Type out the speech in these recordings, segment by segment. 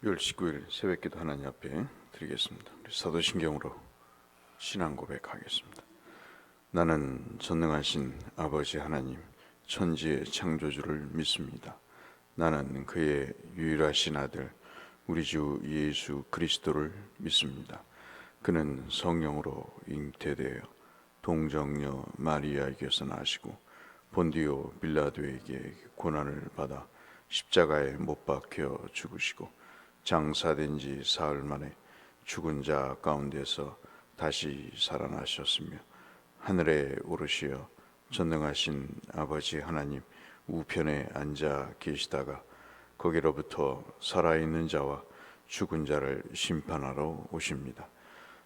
6월 19일 새벽기도 하나님 앞에 드리겠습니다. 우리 사도신경으로 신앙 고백하겠습니다. 나는 전능하신 아버지 하나님 천지의 창조주를 믿습니다. 나는 그의 유일하신 아들 우리 주 예수 그리스도를 믿습니다. 그는 성령으로 잉태되어 동정녀 마리아에게서 나시고 본디오 빌라도에게 고난을 받아 십자가에 못 박혀 죽으시고 장사된 지 사흘 만에 죽은 자 가운데서 다시 살아나셨으며 하늘에 오르시어 전능하신 아버지 하나님 우편에 앉아 계시다가 거기로부터 살아있는 자와 죽은 자를 심판하러 오십니다.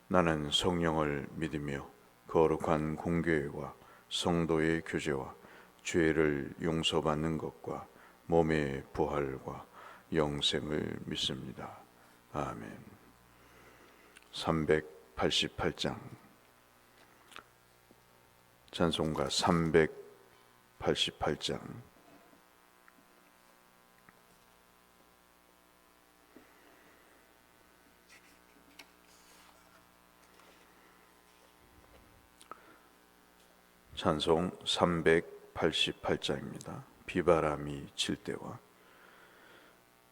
나는 성령을 믿으며 거룩한 공교회와 성도의 교제와 죄를 용서받는 것과 몸의 부활과 영생을 믿습니다. 아멘. 388장 찬송가 388장 찬송 388장입니다. 비바람이 칠 때와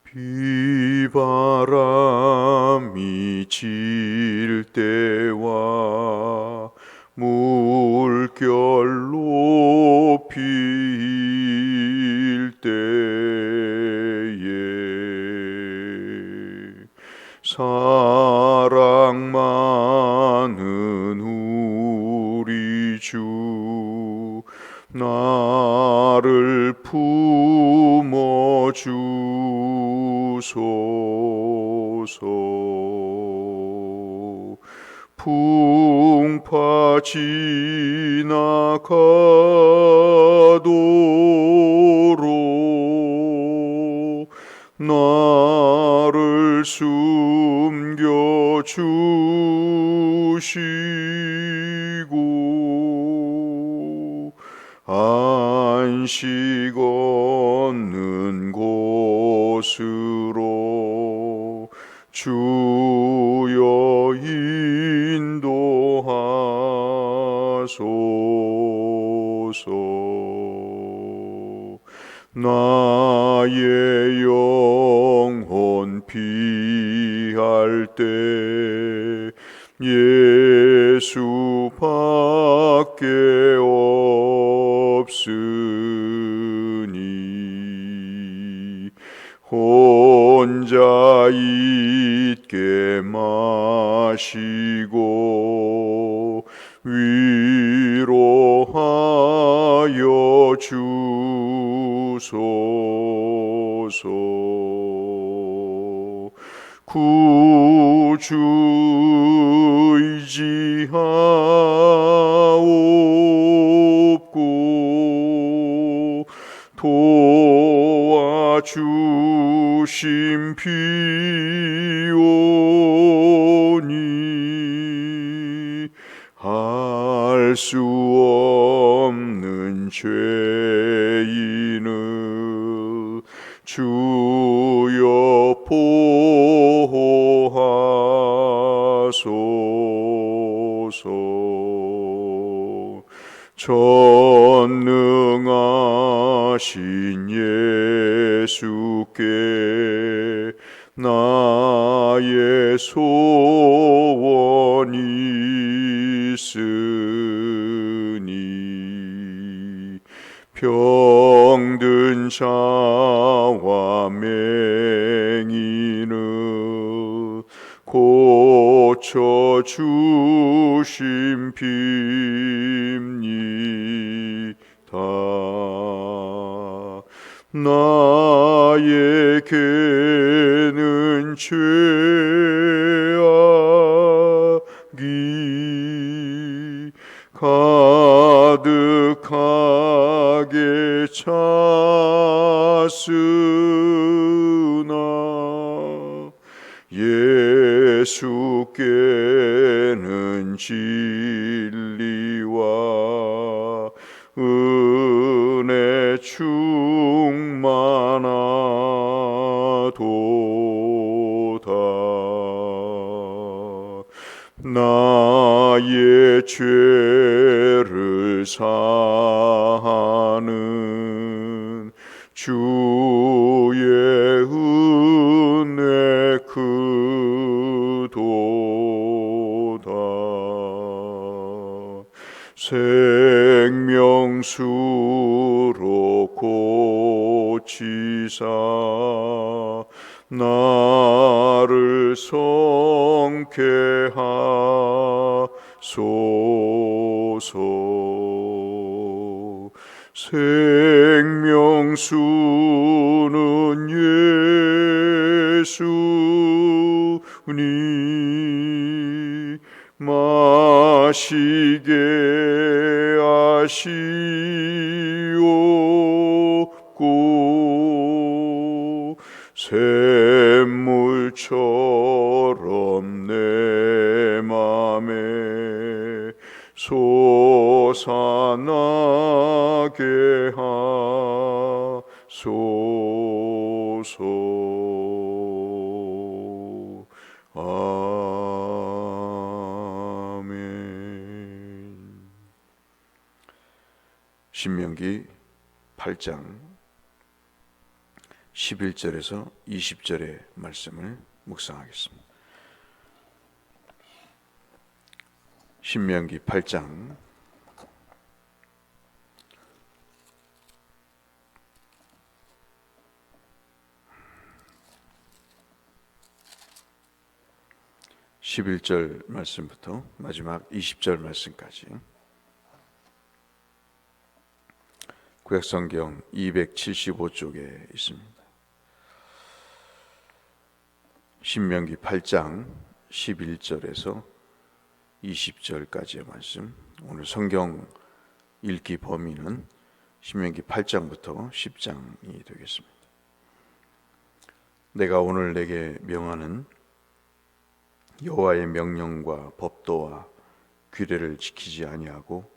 비바람이 칠 때와 물결로 필 때에 사랑 많은 우리 주 나를 품어주소서. 풍파 지나가도록 나를 숨겨주시고 안식 얻는 곳으로 주여 인도하소서. 나의 영혼 피할 때 예수밖에 없으니 혼자 있게 마시고 위로하여 주소서. 구주 의지하옵고 도와주심 비오니 할 수 없는 죄인을 주여 보호하소서. 전능하신 예수께 나의 소원이 있으니 병든 자와 맹인을 고쳐주심 빕니다. 나에게는 죄악이 가득하게 찼으나 예수께는 진리와 은혜 충만하도다. 나의 죄를 사하는 주의 은혜 크도다. 생명수로 고치사 나를 성케 하소서. 생명수는 예수니 마시게 하시옵고 샘물처럼 내 맘에 솟아나게 하소서. 아멘. 신명기 8장 11절에서 20절의 말씀을 묵상하겠습니다. 신명기 8장 11절 말씀부터 마지막 20절 말씀까지 구약성경 275쪽에 있습니다. 신명기 8장 11절에서 20절까지의 말씀. 오늘 성경 읽기 범위는 신명기 8장부터 10장이 되겠습니다. 내가 오늘 내게 명하는 여호와의 명령과 법도와 규례를 지키지 아니하고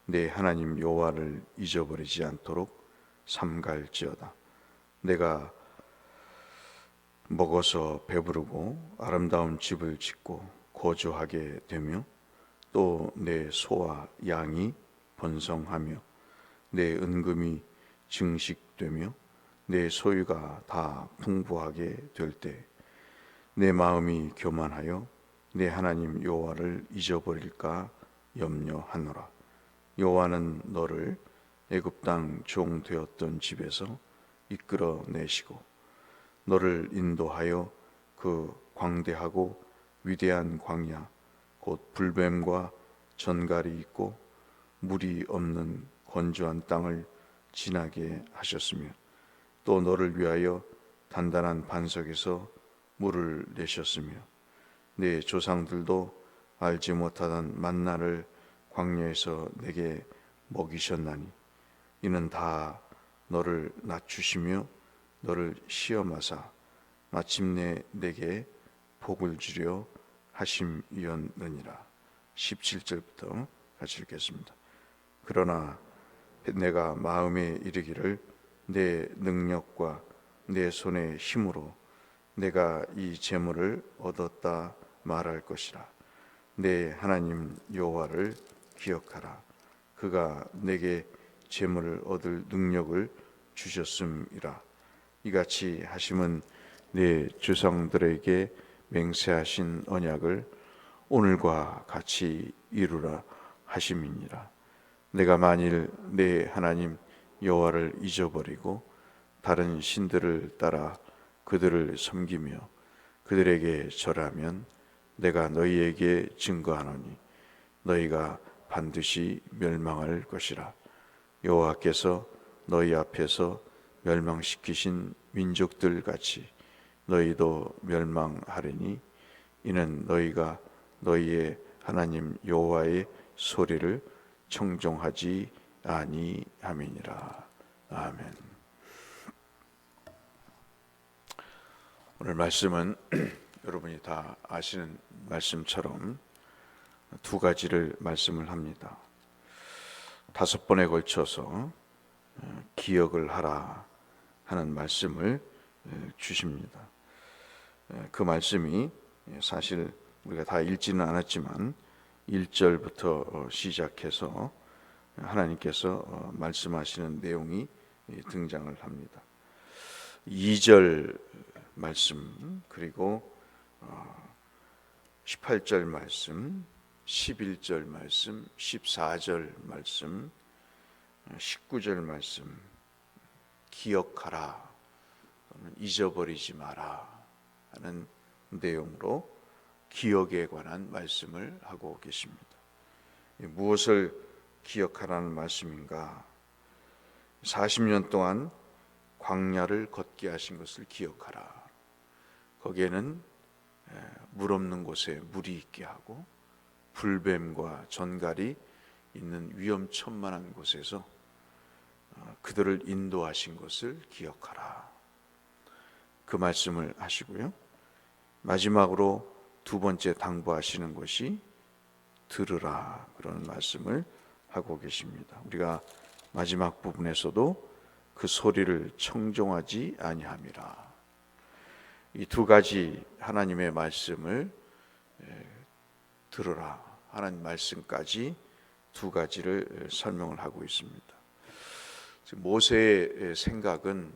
내 하나님 여호와를 잊어버리지 않도록 삼갈지어다. 내가 먹어서 배부르고 아름다운 집을 짓고 거주하게 되며 또 내 소와 양이 번성하며 내 은금이 증식되며 내 소유가 다 풍부하게 될 때 내 마음이 교만하여 내 하나님 여호와를 잊어버릴까 염려하노라. 여호와는 너를 애굽 땅 종 되었던 집에서 이끌어 내시고 너를 인도하여 그 광대하고 위대한 광야 곧 불뱀과 전갈이 있고 물이 없는 건조한 땅을 지나게 하셨으며 또 너를 위하여 단단한 반석에서 물을 내셨으며 내 조상들도 알지 못하던 만나를 광야에서 내게 먹이셨나니 이는 다 너를 낮추시며 너를 시험하사 마침내 내게 복을 주려 하심이었느니라. 17절부터 같이 읽겠습니다. 그러나 내가 마음에 이르기를 내 능력과 내 손의 힘으로 내가 이 재물을 얻었다 말할 것이라. 내 하나님 여호와를 기억하라. 그가 내게 재물을 얻을 능력을 주셨음이라. 이같이 하심은 내 조상들에게 맹세하신 언약을 오늘과 같이 이루라 하심이니라. 내가 만일 내 하나님 여호와를 잊어버리고 다른 신들을 따라 그들을 섬기며 그들에게 절하면 내가 너희에게 증거하노니 너희가 반드시 멸망할 것이라. 여호와께서 너희 앞에서 멸망시키신 민족들 같이 너희도 멸망하리니 이는 너희가 너희의 하나님 여호와의 소리를 청종하지 아니함이니라. 아멘. 오늘 말씀은 여러분이 다 아시는 말씀처럼 두 가지를 말씀을 합니다. 5번에 걸쳐서 기억을 하라 하는 말씀을 주십니다. 그 말씀이 사실 우리가 다 읽지는 않았지만 1절부터 시작해서 하나님께서 말씀하시는 내용이 등장을 합니다. 2절 말씀, 그리고 18절 말씀, 11절 말씀, 14절 말씀, 19절 말씀, 기억하라 또는 잊어버리지 마라 하는 내용으로 기억에 관한 말씀을 하고 계십니다. 무엇을 기억하라는 말씀인가? 40년 동안 광야를 걷게 하신 것을 기억하라. 거기에는 물 없는 곳에 물이 있게 하고 불뱀과 전갈이 있는 위험천만한 곳에서 그들을 인도하신 것을 기억하라. 그 말씀을 하시고요. 마지막으로 두 번째 당부하시는 것이 들으라, 그런 말씀을 하고 계십니다. 우리가 마지막 부분에서도 그 소리를 청종하지 아니함이라. 이 두 가지 하나님의 말씀을 들으라, 하나님 말씀까지 두 가지를 설명을 하고 있습니다. 모세의 생각은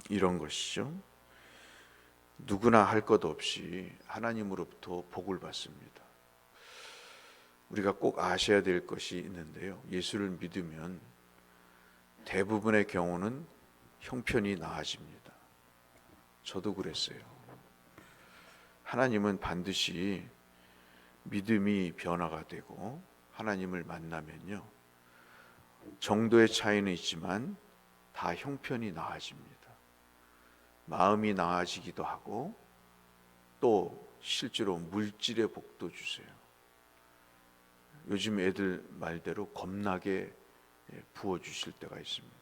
이런 것이죠. 누구나 할 것 없이 하나님으로부터 복을 받습니다. 우리가 꼭 아셔야 될 것이 있는데요, 예수를 믿으면 대부분의 경우는 형편이 나아집니다. 저도 그랬어요. 하나님은 반드시 믿음이 변화가 되고 하나님을 만나면요, 정도의 차이는 있지만 다 형편이 나아집니다. 마음이 나아지기도 하고 또 실제로 물질의 복도 주세요. 요즘 애들 말대로 겁나게 부어주실 때가 있습니다.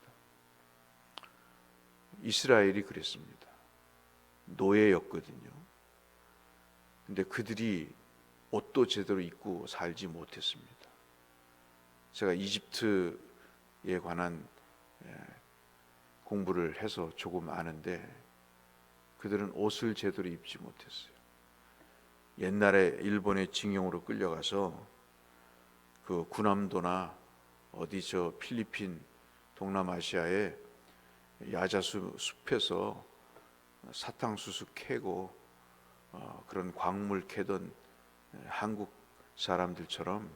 이스라엘이 그랬습니다. 노예였거든요. 근데 그들이 옷도 제대로 입고 살지 못했습니다. 제가 이집트에 관한 공부를 해서 조금 아는데 그들은 옷을 제대로 입지 못했어요. 옛날에 일본의 징용으로 끌려가서 그 구남도나 어디 저 필리핀 동남아시아의 야자수 숲에서 사탕수수 캐고 그런 광물 캐던 한국 사람들처럼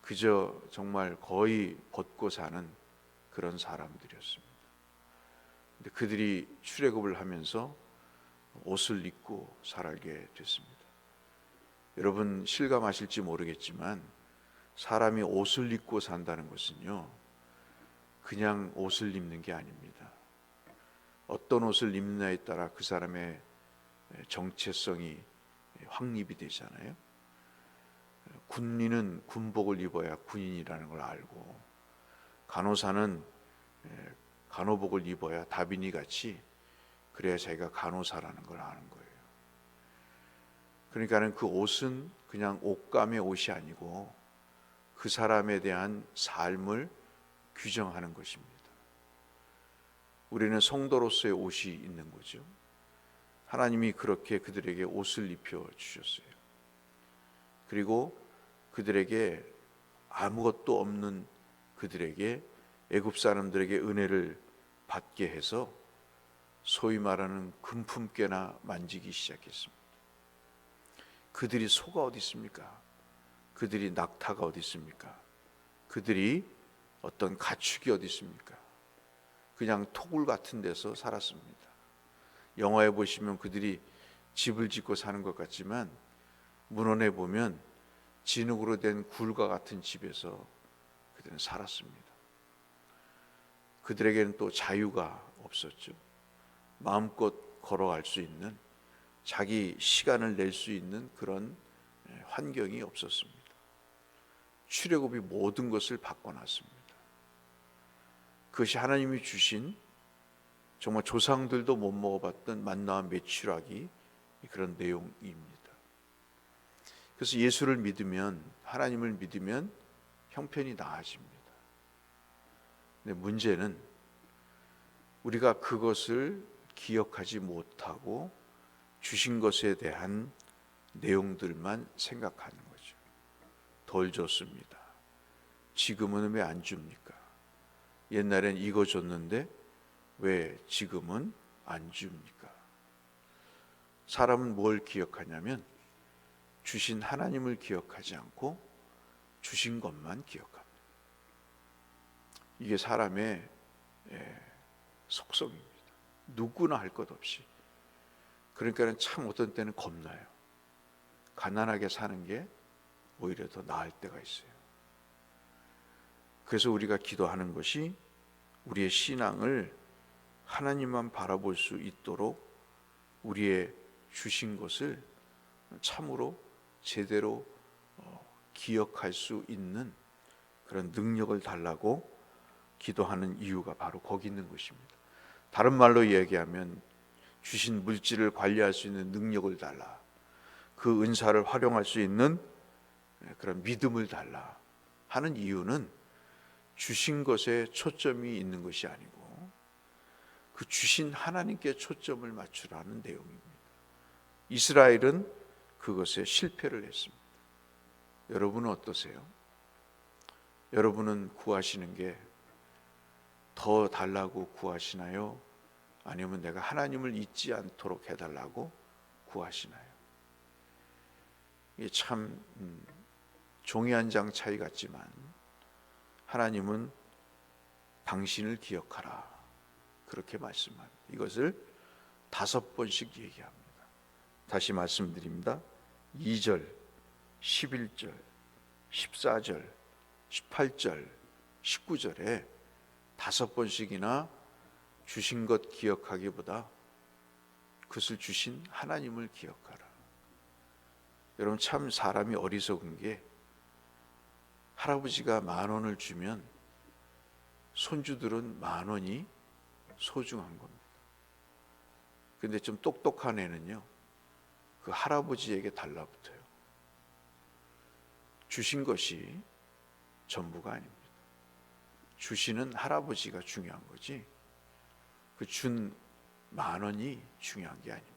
그저 정말 거의 벗고 사는 그런 사람들이었습니다. 근데 그들이 출애굽을 하면서 옷을 입고 살게 됐습니다. 여러분 실감하실지 모르겠지만 사람이 옷을 입고 산다는 것은요, 그냥 옷을 입는 게 아닙니다. 어떤 옷을 입느냐에 따라 그 사람의 정체성이 확립이 되잖아요. 군인은 군복을 입어야 군인이라는 걸 알고, 간호사는 간호복을 입어야 다빈이 같이 그래야 자기가 간호사라는 걸 아는 거예요. 그러니까는 그 옷은 그냥 옷감의 옷이 아니고 그 사람에 대한 삶을 규정하는 것입니다. 우리는 성도로서의 옷이 있는 거죠. 하나님이 그렇게 그들에게 옷을 입혀 주셨어요. 그리고 그들에게 아무것도 없는 그들에게, 애굽 사람들에게 은혜를 받게 해서 소위 말하는 금품께나 만지기 시작했습니다. 그들이 소가 어디 있습니까? 그들이 낙타가 어디 있습니까? 그들이 어떤 가축이 어디 있습니까? 그냥 토굴 같은 데서 살았습니다. 영화에 보시면 그들이 집을 짓고 사는 것 같지만 문헌에 보면 진흙으로 된 굴과 같은 집에서 그들은 살았습니다. 그들에게는 또 자유가 없었죠. 마음껏 걸어갈 수 있는, 자기 시간을 낼 수 있는 그런 환경이 없었습니다. 출애굽이 모든 것을 바꿔놨습니다. 그것이 하나님이 주신 정말 조상들도 못 먹어봤던 만나와 메추라기, 그런 내용입니다. 그래서 예수를 믿으면, 하나님을 믿으면 형편이 나아집니다. 근데 문제는 우리가 그것을 기억하지 못하고 주신 것에 대한 내용들만 생각하는 거죠. 덜 줬습니다. 지금은 왜 안 줍니까? 옛날엔 이거 줬는데 왜 지금은 안 줍니까? 사람은 뭘 기억하냐면 주신 하나님을 기억하지 않고 주신 것만 기억합니다. 이게 사람의 속성입니다. 누구나 할 것 없이. 그러니까 참 어떤 때는 겁나요. 가난하게 사는 게 오히려 더 나을 때가 있어요. 그래서 우리가 기도하는 것이 우리의 신앙을 하나님만 바라볼 수 있도록 우리의 주신 것을 참으로 제대로 기억할 수 있는 그런 능력을 달라고 기도하는 이유가 바로 거기 있는 것입니다. 다른 말로 얘기하면 주신 물질을 관리할 수 있는 능력을 달라, 그 은사를 활용할 수 있는 그런 믿음을 달라 하는 이유는 주신 것에 초점이 있는 것이 아니고 그 주신 하나님께 초점을 맞추라는 내용입니다. 이스라엘은 그것에 실패를 했습니다. 여러분은 어떠세요? 여러분은 구하시는 게 더 달라고 구하시나요? 아니면 내가 하나님을 잊지 않도록 해달라고 구하시나요? 이게 참 종이 한 장 차이 같지만 하나님은 당신을 기억하라 그렇게 말씀합니다. 이것을 5번씩 얘기합니다. 다시 말씀드립니다. 2절, 11절, 14절, 18절, 19절에 5번씩이나 주신 것 기억하기보다 그것을 주신 하나님을 기억하라. 여러분 참 사람이 어리석은 게 할아버지가 10,000원을 주면 손주들은 10,000원이 소중한 겁니다. 근데 좀 똑똑한 애는요 그 할아버지에게 달라붙어요. 주신 것이 전부가 아닙니다. 주시는 할아버지가 중요한 거지 그 준 10,000원이 중요한 게 아닙니다.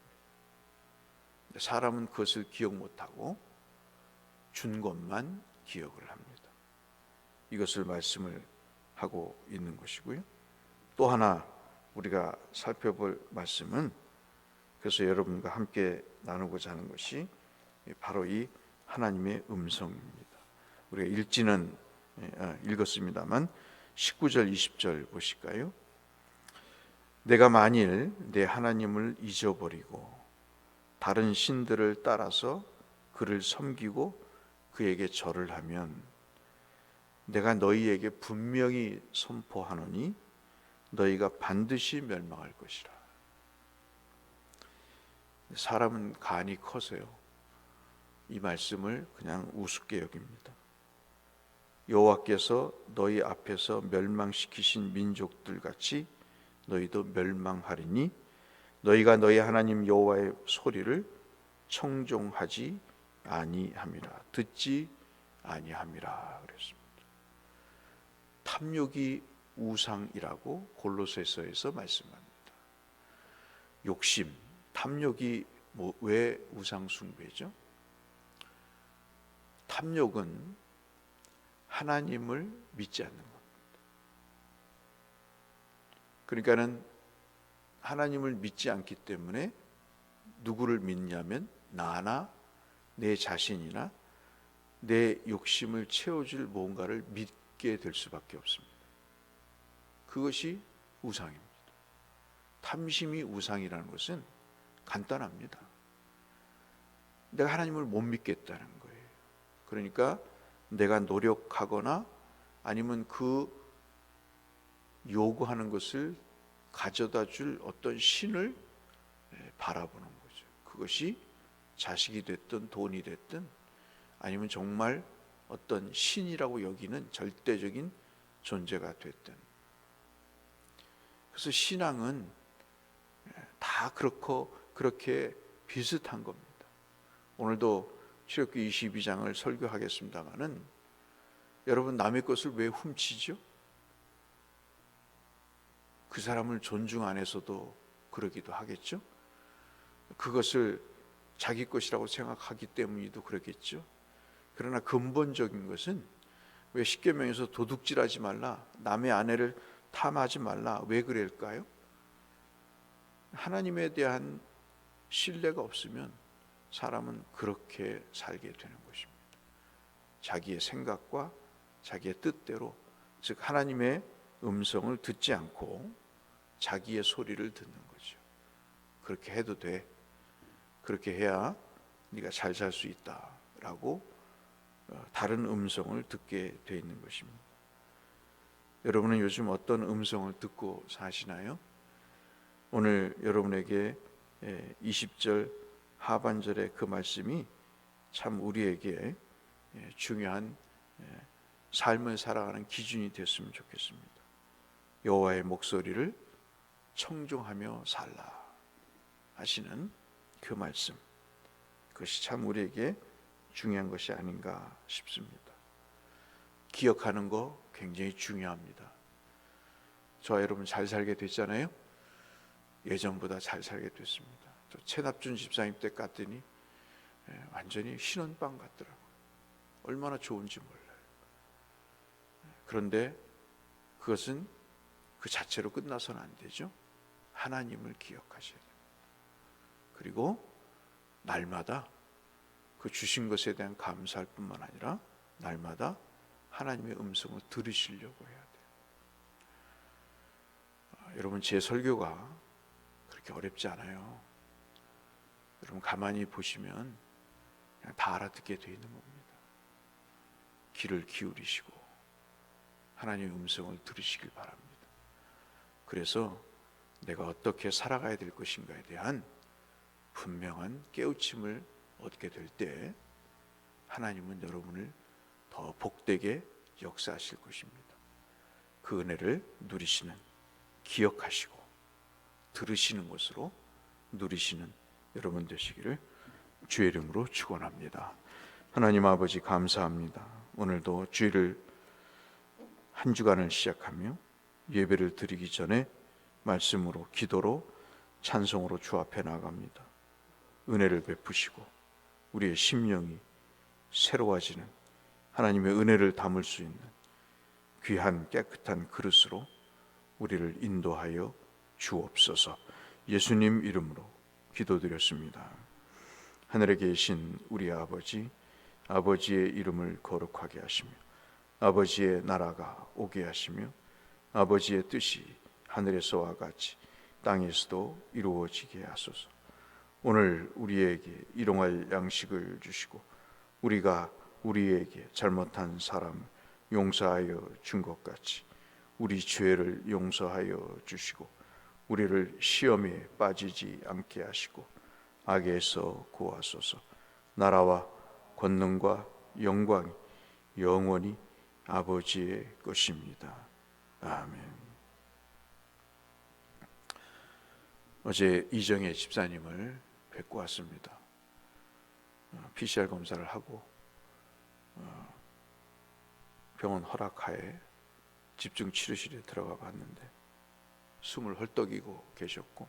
사람은 그것을 기억 못하고 준 것만 기억을 합니다. 이것을 말씀을 하고 있는 것이고요. 또 하나 우리가 살펴볼 말씀은 그래서 여러분과 함께 나누고자 하는 것이 바로 이 하나님의 음성입니다. 우리가 읽지는 읽었습니다만 19절 20절 보실까요? 내가 만일 내 하나님을 잊어버리고 다른 신들을 따라서 그를 섬기고 그에게 절을 하면 내가 너희에게 분명히 선포하노니 너희가 반드시 멸망할 것이라. 사람은 간이 커서요 이 말씀을 그냥 우습게 여깁니다. 여호와께서 너희 앞에서 멸망시키신 민족들 같이 너희도 멸망하리니 너희가 너희 하나님 여호와의 소리를 청종하지 아니함이라 듣지 아니함이라 그랬습니다. 탐욕이 우상이라고 골로새서에서 말씀합니다. 욕심, 탐욕이 왜 우상 숭배죠? 탐욕은 하나님을 믿지 않는 겁니다. 그러니까는 하나님을 믿지 않기 때문에 누구를 믿냐면 나나 내 자신이나 내 욕심을 채워줄 뭔가를 믿게 될 수밖에 없습니다. 그것이 우상입니다. 탐심이 우상이라는 것은 간단합니다. 내가 하나님을 못 믿겠다는 거예요. 그러니까 내가 노력하거나 아니면 그 요구하는 것을 가져다 줄 어떤 신을 바라보는 거죠. 그것이 자식이 됐든 돈이 됐든 아니면 정말 어떤 신이라고 여기는 절대적인 존재가 됐든. 그래서 신앙은 다 그렇게 비슷한 겁니다. 오늘도 출애굽기 22장을 설교하겠습니다마는 여러분 남의 것을 왜 훔치죠? 그 사람을 존중 안에서도 그러기도 하겠죠. 그것을 자기 것이라고 생각하기 때문이도 그렇겠죠. 그러나 근본적인 것은 왜 십계명에서 도둑질하지 말라, 남의 아내를 탐하지 말라, 왜 그럴까요? 하나님에 대한 신뢰가 없으면 사람은 그렇게 살게 되는 것입니다. 자기의 생각과 자기의 뜻대로, 즉 하나님의 음성을 듣지 않고 자기의 소리를 듣는 거죠. 그렇게 해도 돼, 그렇게 해야 네가 잘 살 수 있다라고 다른 음성을 듣게 돼 있는 것입니다. 여러분은 요즘 어떤 음성을 듣고 사시나요? 오늘 여러분에게 20절 하반절의 그 말씀이 참 우리에게 중요한 삶을 살아가는 기준이 됐으면 좋겠습니다. 여호와의 목소리를 청종하며 살라 하시는 그 말씀, 그것이 참 우리에게 중요한 것이 아닌가 싶습니다. 기억하는 거 굉장히 중요합니다. 저와 여러분 잘 살게 됐잖아요. 예전보다 잘 살게 됐습니다. 저 최납준 집사님 때 갔더니 완전히 신혼방 같더라고요. 얼마나 좋은지 몰라요. 그런데 그것은 그 자체로 끝나서는 안 되죠. 하나님을 기억하셔야 돼요. 그리고 날마다 그 주신 것에 대한 감사할 뿐만 아니라 날마다 하나님의 음성을 들으시려고 해야 돼요. 여러분, 제 설교가 그렇게 어렵지 않아요. 여러분 가만히 보시면 그냥 다 알아듣게 되어 있는 겁니다. 귀를 기울이시고 하나님의 음성을 들으시길 바랍니다. 그래서 내가 어떻게 살아가야 될 것인가에 대한 분명한 깨우침을 얻게 될 때 하나님은 여러분을 더 복되게 역사하실 것입니다. 그 은혜를 누리시는, 기억하시고 들으시는 것으로 누리시는 여러분 되시기를 주의 이름으로 축원합니다. 하나님 아버지 감사합니다. 오늘도 주일을 한 주간을 시작하며 예배를 드리기 전에 말씀으로, 기도로, 찬송으로 주 앞에 나갑니다. 은혜를 베푸시고 우리의 심령이 새로워지는 하나님의 은혜를 담을 수 있는 귀한 깨끗한 그릇으로 우리를 인도하여 주옵소서. 예수님 이름으로 기도드렸습니다. 하늘에 계신 우리 아버지, 아버지의 이름을 거룩하게 하시며 아버지의 나라가 오게 하시며 아버지의 뜻이 하늘에서와 같이 땅에서도 이루어지게 하소서. 오늘 우리에게 일용할 양식을 주시고 우리가 우리에게 잘못한 사람 용서하여 준 것 같이 우리 죄를 용서하여 주시고 우리를 시험에 빠지지 않게 하시고 악에서 구하소서. 나라와 권능과 영광이 영원히 아버지의 것입니다. 아멘. 어제 이정혜 집사님을 뵙고 왔습니다. PCR 검사를 하고 병원 허락하에 집중치료실에 들어가 봤는데 숨을 헐떡이고 계셨고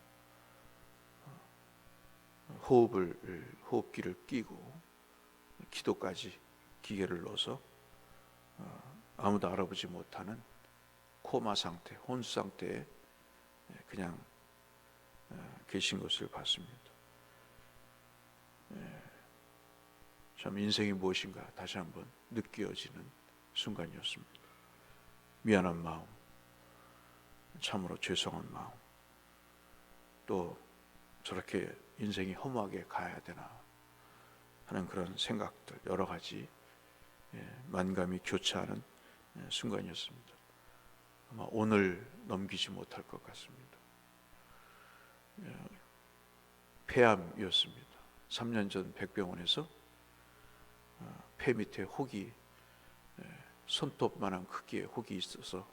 호흡기를 끼고 기도까지 기계를 넣어서 아무도 알아보지 못하는 코마 상태, 혼수 상태에 그냥 계신 것을 봤습니다. 참 인생이 무엇인가 다시 한번 느껴지는 순간이었습니다. 미안한 마음, 참으로 죄송한 마음, 또 저렇게 인생이 허무하게 가야 되나 하는 그런 생각들, 여러 가지 만감이 교차하는 순간이었습니다. 아마 오늘 넘기지 못할 것 같습니다. 폐암이었습니다. 3년 전 백병원에서 폐 밑에 혹이, 손톱만한 크기의 혹이 있어서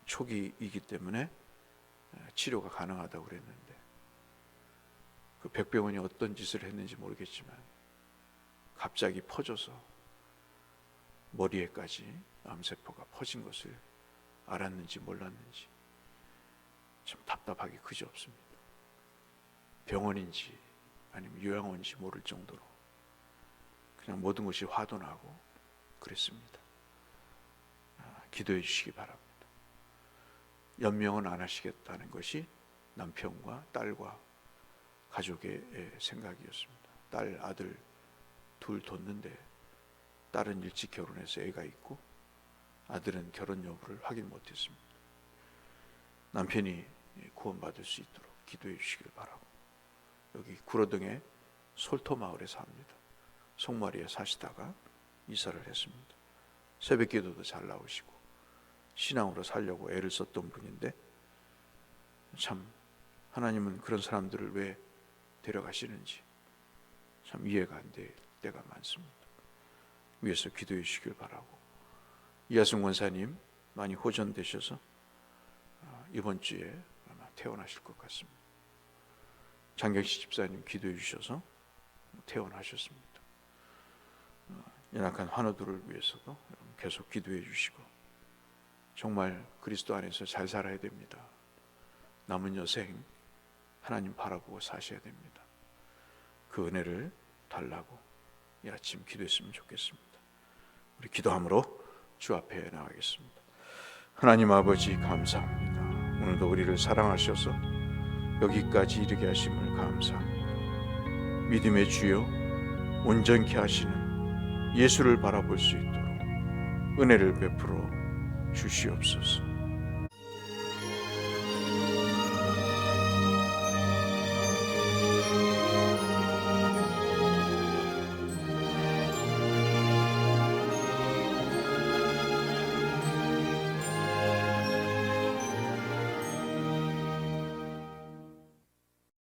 초기이기 때문에 치료가 가능하다고 그랬는데 그 백병원이 어떤 짓을 했는지 모르겠지만 갑자기 퍼져서 머리에까지 암세포가 퍼진 것을 알았는지 몰랐는지 참 답답하기 그지없습니다. 병원인지 아니면 요양원인지 모를 정도로 그냥 모든 것이 화도 나고 그랬습니다. 기도해 주시기 바랍니다. 연명은 안 하시겠다는 것이 남편과 딸과 가족의 생각이었습니다. 딸, 아들 둘 뒀는데 딸은 일찍 결혼해서 애가 있고 아들은 결혼 여부를 확인 못했습니다. 남편이 구원받을 수 있도록 기도해 주시길 바라고, 여기 구로동에 솔토마을에 삽니다. 송마리에 사시다가 이사를 했습니다. 새벽기도도 잘 나오시고 신앙으로 살려고 애를 썼던 분인데 참 하나님은 그런 사람들을 왜 데려가시는지 참 이해가 안 될 때가 많습니다. 위에서 기도해 주시길 바라고, 이하승 원사님 많이 호전되셔서 이번 주에 아마 퇴원하실 것 같습니다. 장경식 집사님 기도해 주셔서 퇴원하셨습니다. 연약한 환우들을 위해서도 계속 기도해 주시고, 정말 그리스도 안에서 잘 살아야 됩니다. 남은 여생 하나님 바라보고 사셔야 됩니다. 그 은혜를 달라고 이 아침 기도했으면 좋겠습니다. 우리 기도함으로 주 앞에 나가겠습니다. 하나님 아버지 감사합니다. 오늘도 우리를 사랑하셔서 여기까지 이르게 하심을 감사합니다. 믿음의 주여, 온전케 하시는 예수를 바라볼 수 있도록 은혜를 베풀어 주시옵소서.